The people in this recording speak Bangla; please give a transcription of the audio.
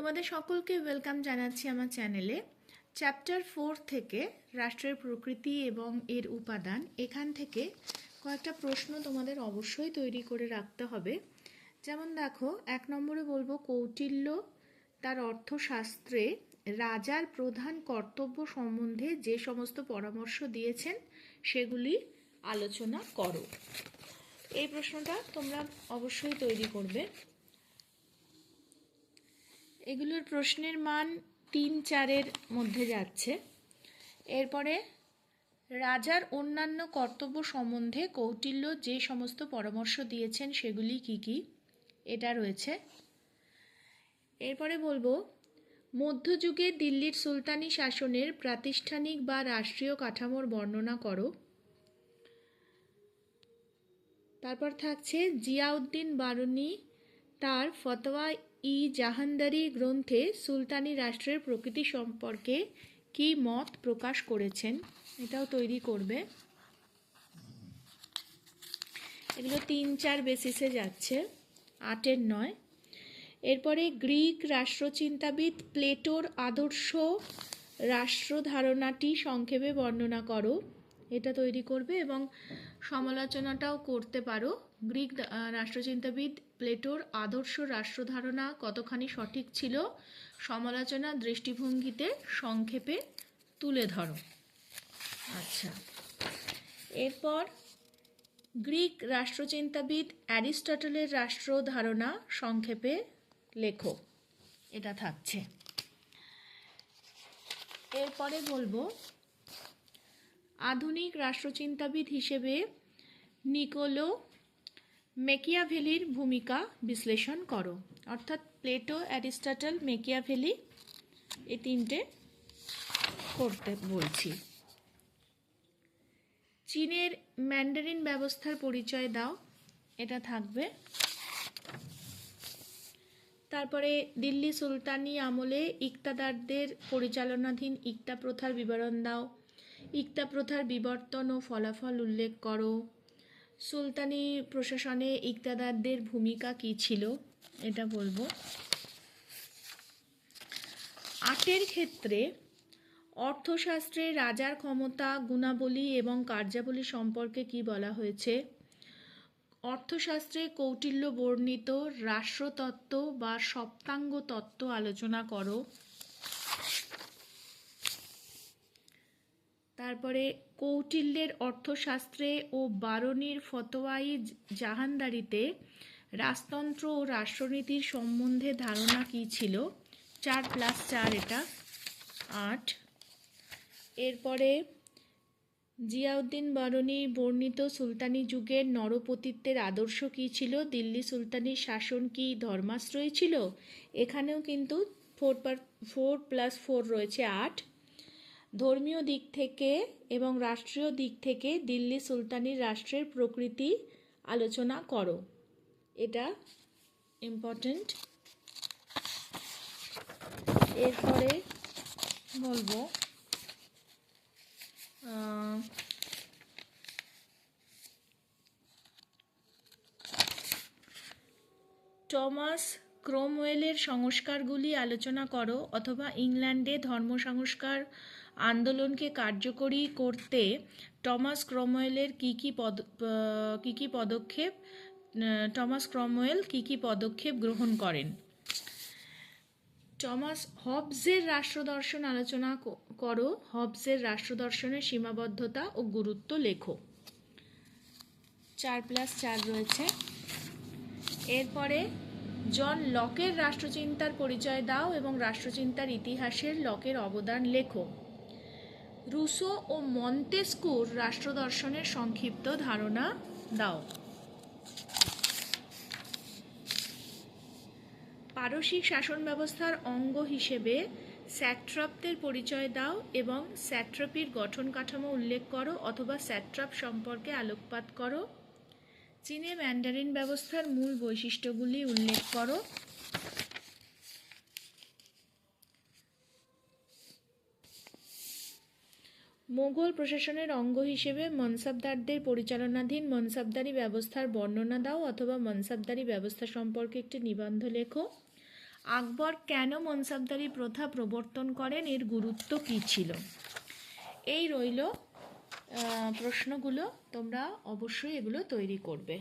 তোমাদের সকলকে ওয়েলকাম জানাচ্ছি আমার চ্যানেলে। চ্যাপ্টার 4 থেকে রাষ্ট্রের প্রকৃতি এবং এর উপাদান, এখান থেকে কয়েকটা প্রশ্ন তোমাদের অবশ্যই তৈরি করে রাখতে হবে। যেমন দেখো, 1 নম্বরে বলবো কৌটিল্য তার অর্থশাস্ত্রে রাজার প্রধান কর্তব্য সম্বন্ধে যে সমস্ত পরামর্শ দিয়েছেন সেগুলি আলোচনা করো। এই প্রশ্নটা তোমরা অবশ্যই তৈরি করবে। এগুলোর প্রশ্নের মান 3-4-এর মধ্যে যাচ্ছে। এরপরে রাজার অন্যান্য কর্তব্য সম্বন্ধে কৌটিল্য যে সমস্ত পরামর্শ দিয়েছেন সেগুলি কি কি, এটা রয়েছে। এরপরে বলবো মধ্যযুগে দিল্লির সুলতানি শাসনের প্রাতিষ্ঠানিক বা রাষ্ট্রীয় কাঠামোর বর্ণনা করো। তারপর থাকছে জিয়াউদ্দিন বারুনি তার ফতোয়া ই জাহানদারি গ্রন্থে সুলতানি রাষ্ট্রের প্রকৃতি সম্পর্কে কি মত প্রকাশ করেছেন, এটাও তৈরি করবে। এগুলো 3-4 বেসিসে যাচ্ছে, 8-এর নয়। এরপরে গ্রিক রাষ্ট্রচিন্তাবিদ প্লেটোর আদর্শ রাষ্ট্র ধারণাটি সংক্ষেপে বর্ণনা করো, এটা তৈরি করবে এবং সমালোচনাটাও করতে পারো। গ্রিক রাষ্ট্রচিন্তাবিদ প্লেটোর আদর্শ রাষ্ট্রধারণা কতখানি সঠিক ছিল সমালোচনা দৃষ্টিভঙ্গিতে সংক্ষেপে তুলে ধরো। আচ্ছা, এরপর গ্রিক রাষ্ট্রচিন্তাবিদ অ্যারিস্টটলের রাষ্ট্র ধারণা সংক্ষেপে লেখো, এটা থাকছে। এরপরে বলবো আধুনিক রাষ্ট্রচিন্তাবিদ হিসেবে নিকোলো মেকিয়াভেলির ভূমিকা বিশ্লেষণ করো। অর্থাৎ প্লেটো, অ্যারিস্টটল, মেকিয়াভেলি, এই 3টে করতে বলছি। চীনের ম্যান্ডারিন ব্যবস্থার পরিচয় দাও, এটা থাকবে। তারপরে দিল্লি সুলতানি আমলে ইকতাদারদের পরিচালনাধীন ইকতা প্রথার বিবরণ দাও। ইকতা প্রথার বিবর্তন ও ফলাফল উল্লেখ করো। সুলতানি প্রশাসনে ইকতাদারদের ভূমিকা কী ছিল, এটা বলবো। 8-এর ক্ষেত্রে অর্থশাস্ত্রে রাজার ক্ষমতা, গুণাবলী এবং কার্যাবলী সম্পর্কে কি বলা হয়েছে। অর্থশাস্ত্রে কৌটিল্য বর্ণিত রাষ্ট্রতত্ত্ব বা সপ্তাঙ্গ তত্ত্ব আলোচনা করো। তারপরে কৌটিল্যের অর্থশাস্ত্রে ও বারুনির ফতোয়াই জাহানদারিতে রাজতন্ত্র ও রাষ্ট্রনীতির সম্বন্ধে ধারণা কী ছিল। 4+4, এটা 8। এরপরে জিয়াউদ্দিন বারুনি বর্ণিত সুলতানি যুগের নরপতিত্বের আদর্শ কী ছিল। দিল্লি সুলতানির শাসন কি ধর্মাশ্রয়ী ছিল, এখানেও কিন্তু 4+4 রয়েছে, 8। ধর্মীয় দিক থেকে এবং রাষ্ট্রীয় দিক থেকে দিল্লি সুলতানির রাষ্ট্রের প্রকৃতি আলোচনা করো, এটা ইম্পর্ট্যান্ট। এরপরে বলবো টমাস ক্রমওয়েলের সংস্কারগুলি আলোচনা করো, অথবা ইংল্যান্ডে ধর্ম সংস্কার আন্দোলনকে কার্যকরী করতে টমাস ক্রমওয়েলের টমাস ক্রমওয়েল কী কী পদক্ষেপ গ্রহণ করেন। টমাস হবসের রাষ্ট্রদর্শন আলোচনা করো, হবসের রাষ্ট্রদর্শনের সীমাবদ্ধতা ও গুরুত্ব লেখো। 4+4 রয়েছে। এরপরে জন লকের রাষ্ট্রচিন্তার পরিচয় দাও এবং রাষ্ট্রচিন্তার ইতিহাসের লকের অবদান লেখো। রুসো ও মন্তেস্কুর রাষ্ট্রদর্শনের সংক্ষিপ্ত ধারণা দাও। পারসিক শাসন ব্যবস্থার অঙ্গ হিসেবে স্যাট্রাপদের পরিচয় দাও এবং স্যাট্রাপির গঠন কাঠামো উল্লেখ করো অথবা স্যাট্রাপ সম্পর্কে আলোকপাত করো। চীনে ম্যান্ডারিন ব্যবস্থার মূল বৈশিষ্ট্যগুলি উল্লেখ করো। মোগল প্রশাসনের অঙ্গ হিসেবে মনসাবদারদের পরিচালনাধীন মনসাবদারি ব্যবস্থার বর্ণনা দাও অথবা মনসাবদারি ব্যবস্থা সম্পর্কে একটি নিবন্ধ লেখো। আকবর কেন মনসবদারি প্রথা প্রবর্তন করেন, এর গুরুত্ব কী ছিল? এই রইল প্রশ্নগুলো, তোমরা অবশ্যই এগুলো তৈরি করবে।